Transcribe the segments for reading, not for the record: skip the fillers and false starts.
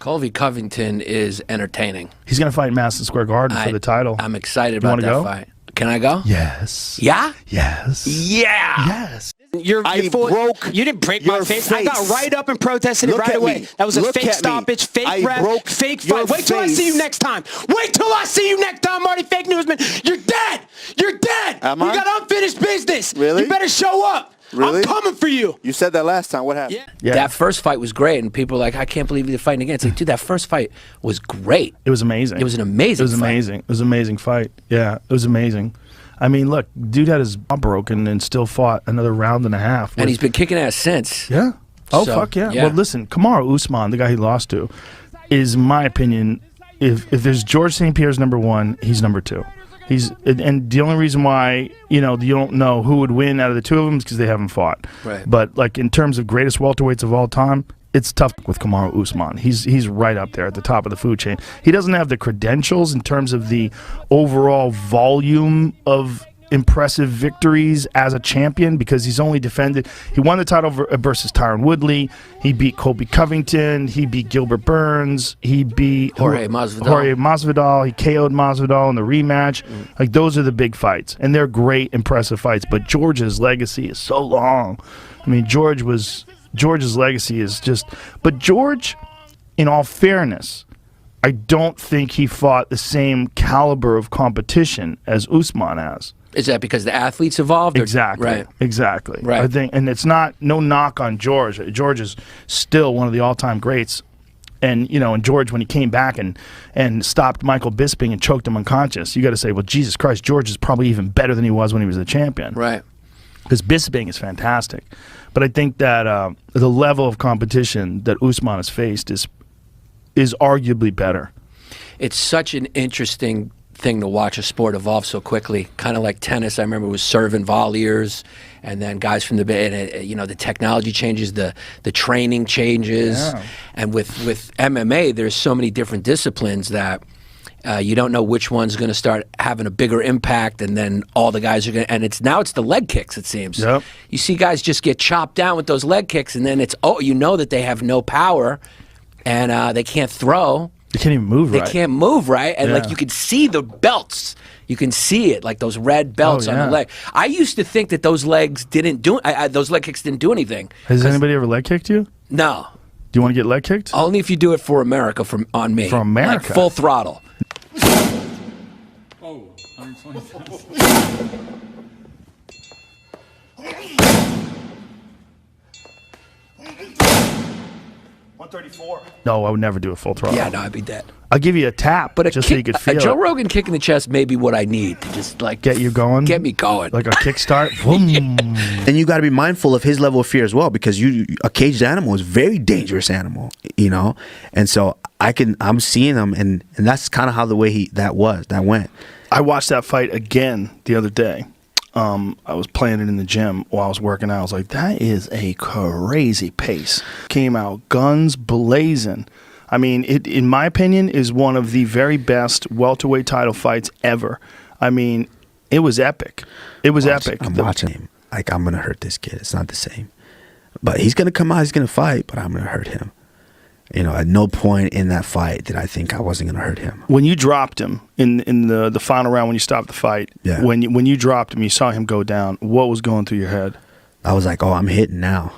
Colby Covington is entertaining. He's going to fight in Madison Square Garden for the title. I'm excited about that fight. Can I go? Yes. Yeah? Yes. Yeah. Yes. You didn't break my face. I got right up and protested it right away. That was a fake stoppage, fake ref, fake fight. Wait till I see you next time. Wait till I see you next time, Marty Fake Newsman. You're dead. You're dead. We got unfinished business. Really? You better show up. Really? I'm coming for you. You said that last time. What happened? Yeah. That first fight was great, and people were like, I can't believe you're fighting again. It's like, dude, that first fight was great. It was amazing. It was an amazing fight. It was an amazing fight. Yeah, it was amazing. I mean, look, dude had his jaw broken and still fought another round and a half. And he's been kicking ass since. Yeah. Oh, So, fuck yeah. yeah. Well, listen, Kamaru Usman, the guy he lost to, is, in my opinion, if there's George St. Pierre's number one, he's number two. And the only reason why, you don't know who would win out of the two of them is because they haven't fought. Right. But, like, in terms of greatest welterweights of all time, it's tough with Kamaru Usman. He's right up there at the top of the food chain. He doesn't have the credentials in terms of the overall volume of impressive victories as a champion because he's only defended. He won the title versus Tyron Woodley. He beat Colby Covington. He beat Gilbert Burns. He beat Jorge Masvidal. He KO'd Masvidal in the rematch. Like, those are the big fights, and they're great, impressive fights. But George's legacy is so long. I mean, George's legacy is just. But George, in all fairness, I don't think he fought the same caliber of competition as Usman has. Is that because the athletes evolved? Exactly. Right. Exactly. Right. I think, and it's no knock on George. George is still one of the all-time greats. And, and George, when he came back and stopped Michael Bisping and choked him unconscious, you got to say, well, Jesus Christ, George is probably even better than he was when he was the champion. Right. Because Bisping is fantastic. But I think that the level of competition that Usman has faced is arguably better. It's such an interesting thing to watch a sport evolve so quickly. Kind of like tennis. I remember it was serve and volleys, and then guys from the the technology changes, the training changes, and with MMA, there's so many different disciplines that you don't know which one's going to start having a bigger impact, and then all the guys are going to. And it's the leg kicks. It seems. Yep. You see guys just get chopped down with those leg kicks, and then it's that they have no power, and they can't throw. They can't even move right. They can't move right, and like you can see the belts. You can see it, like those red belts on the leg. I used to think that those legs didn't do. Those leg kicks didn't do anything. Has anybody ever leg kicked you? No. Do you want to get leg kicked? Only if you do it for America, on me. For America, like full throttle. Oh, 120,000. 134. No, I would never do a full throttle. Yeah, no, I'd be dead. I'll give you a tap, but just so you could feel a Joe it. Rogan kick in the chest may be what I need to just like get you going, get me going, like a kickstart. And you got to be mindful of his level of fear as well, because a caged animal is a very dangerous animal, And so I'm seeing him, and that's kind of how the way that went. I watched that fight again the other day. I was playing it in the gym while I was working out. I was like, that is a crazy pace. Came out guns blazing. I mean, it, in my opinion, is one of the very best welterweight title fights ever. I mean, it was epic. It was epic. I'm watching him. Like, I'm going to hurt this kid. It's not the same. But he's going to come out. He's going to fight, but I'm going to hurt him. At no point in that fight did I think I wasn't going to hurt him. When you dropped him in the final round, when you stopped the fight, when you dropped him, you saw him go down. What was going through your head? I was like, oh, I'm hitting now.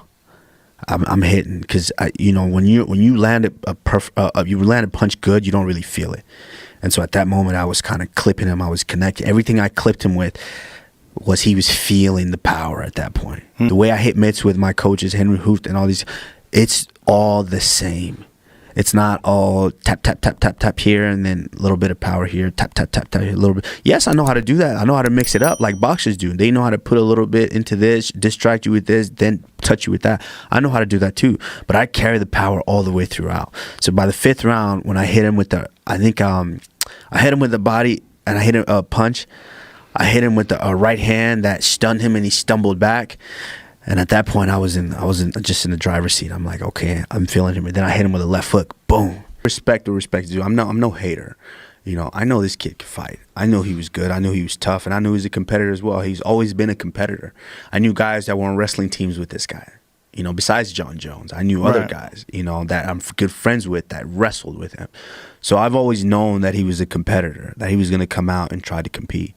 I'm hitting because when you land a punch good, you don't really feel it. And so at that moment, I was kind of clipping him. I was connecting. Everything I clipped him with was he was feeling the power at that point. The way I hit mitts with my coaches, Henry Hooft and all these, it's all the same. It's not all tap, tap, tap, tap, tap here and then a little bit of power here, tap, tap, tap, tap here, a little bit. Yes, I know how to do that. I know how to mix it up like boxers do. They know how to put a little bit into this, distract you with this, then touch you with that. I know how to do that too, but I carry the power all the way throughout. So by the fifth round, when I hit him with I hit him with the body and I hit a punch. I hit him with the right hand that stunned him and he stumbled back. And at that point, I was just in the driver's seat. I'm like, okay, I'm feeling him. And then I hit him with a left hook. Boom. Respect due. I'm no hater. I know this kid can fight. I know he was good. I knew he was tough. And I knew he was a competitor as well. He's always been a competitor. I knew guys that were on wrestling teams with this guy. You know, besides John Jones, I knew other guys, you know, that I'm good friends with that wrestled with him. So I've always known that he was a competitor, that he was going to come out and try to compete.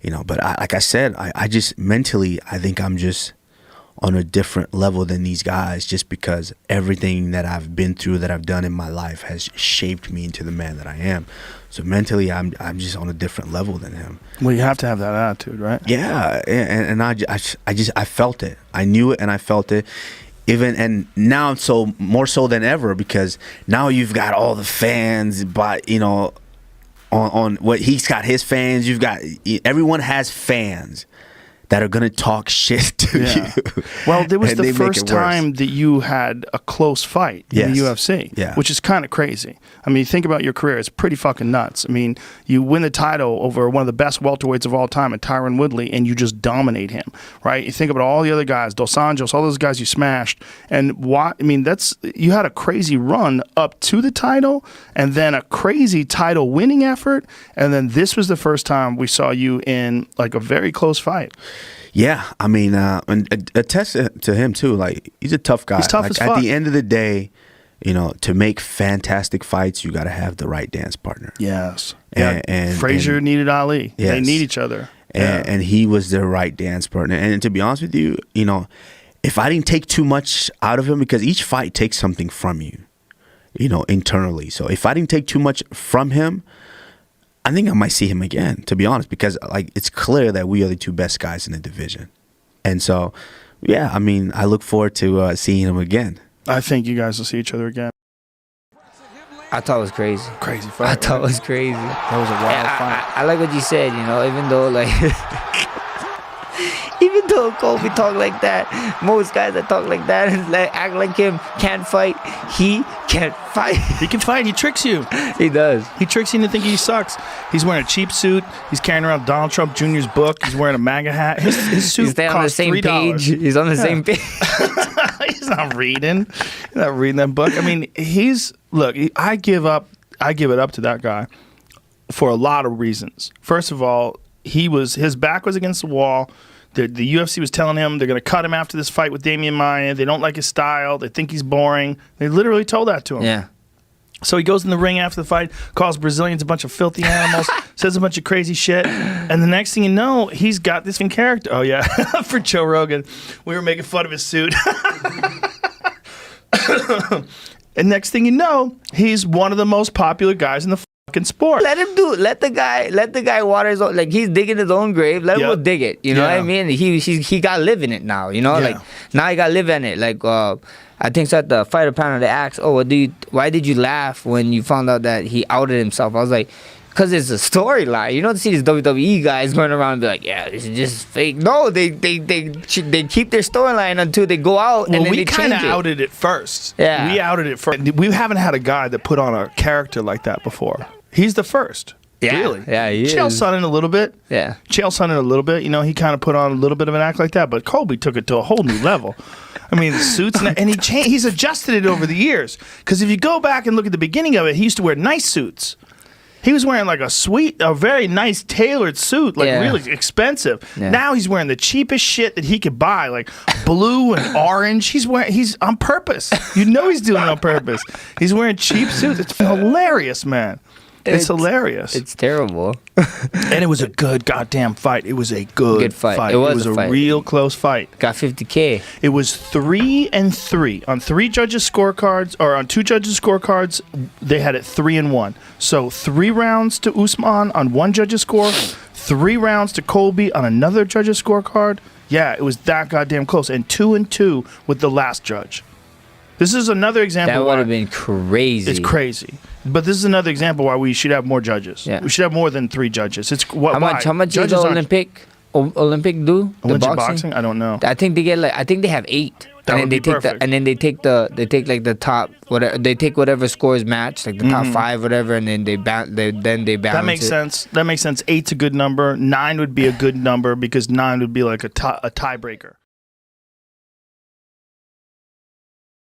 You know, but like I said, I just mentally, I think I'm just on a different level than these guys, just because everything that I've been through, that I've done in my life, has shaped me into the man that I am. So mentally, I'm just on a different level than him. Well, you have to have that attitude, right? Yeah, and I felt it. I knew it, and I felt it. And now so more so than ever, because now you've got all the fans, but you know, on what he's got his fans. Everyone has fans that are gonna talk shit to you. Well, there was the first time that you had a close fight in the UFC, which is kind of crazy. I mean, think about your career; it's pretty fucking nuts. I mean, you win the title over one of the best welterweights of all time, Tyron Woodley, and you just dominate him, right? You think about all the other guys, Dos Anjos, all those guys you smashed, and I mean, you had a crazy run up to the title, and then a crazy title winning effort, and then this was the first time we saw you in like a very close fight. Yeah, I mean, and attest to him too. Like, he's a tough guy. He's tough as fuck. At the end of the day, you know, to make fantastic fights, you got to have the right dance partner. Yes. And Frazier needed Ali. Yes. They need each other. And he was the right dance partner. And to be honest with you, you know, if I didn't take too much out of him, because each fight takes something from you, you know, internally. So if I didn't take too much from him, I think I might see him again, to be honest, because like it's clear that we are the two best guys in the division. And so, yeah, I mean, I look forward to seeing him again. I think you guys will see each other again. I thought it was crazy. Crazy fight. I thought it was crazy. That was a wild fight. I like what you said, you know, even though like even though Colby talk like that, most guys that talk like that and like act like him can't fight, he can't fight. He can fight. He tricks you. He does. He tricks you into thinking he sucks. He's wearing a cheap suit. He's carrying around Donald Trump Jr.'s book. He's wearing a MAGA hat. His suit He's on the same $3. page. He's on the same page. He's not reading. He's not reading that book. I mean, look, I give it up to that guy for a lot of reasons. First of all, his back was against the wall. The UFC was telling him they're going to cut him after this fight with Damian Maia. They don't like his style. They think he's boring. They literally told that to him. Yeah. So he goes in the ring after the fight, calls Brazilians a bunch of filthy animals, says a bunch of crazy shit, and the next thing you know, he's got this in character. Oh, yeah, for Joe Rogan. We were making fun of his suit. And next thing you know, he's one of the most popular guys in the fucking sport. Let him do it. Let the guy water his own, like he's digging his own grave. Let him go dig it. You know what I mean? He got to live in it now. You know, like now he got to live in it. Like I think so at the fighter panel they asked, "Oh, why did you laugh when you found out that he outed himself?" I was like, because it's a storyline. You don't see these WWE guys going around and be like, yeah, this is just fake. No, they keep their storyline until they go out and then they change it. Well, we kind of outed it first. Yeah. We outed it first. We haven't had a guy that put on a character like that before. He's the first. Yeah. Really? Yeah, he is. Chael Sonnen a little bit. Yeah. Chael Sonnen a little bit. You know, he kind of put on a little bit of an act like that, but Colby took it to a whole new level. I mean, the suits, and he's adjusted it over the years. Because if you go back and look at the beginning of it, he used to wear nice suits. He was wearing like a very nice tailored suit, like really expensive. Yeah. Now he's wearing the cheapest shit that he could buy, like blue and orange. He's on purpose. You know he's doing it on purpose. He's wearing cheap suits. It's hilarious, man. It's hilarious. It's terrible. And it was a good goddamn fight. It was a good fight. It was a real close fight. Got 50K. It was 3-3 on three judges' scorecards, or on two judges' scorecards. They had it 3-1. So 3 rounds to Usman on one judge's score, 3 rounds to Colby on another judge's scorecard. Yeah, it was that goddamn close. And 2-2 with the last judge. This is another example. That would have been crazy. It's crazy. But this is another example why we should have more judges. Yeah. We should have more than 3 judges. It's How much does the Olympic do? Olympic boxing? I don't know. I think they get they have 8. That would be perfect. And then they take like the top whatever, they take whatever scores match, like the top 5 whatever, and then they balance. That makes sense. That makes sense. 8's a good number. 9 would be a good number because 9 would be like a tiebreaker.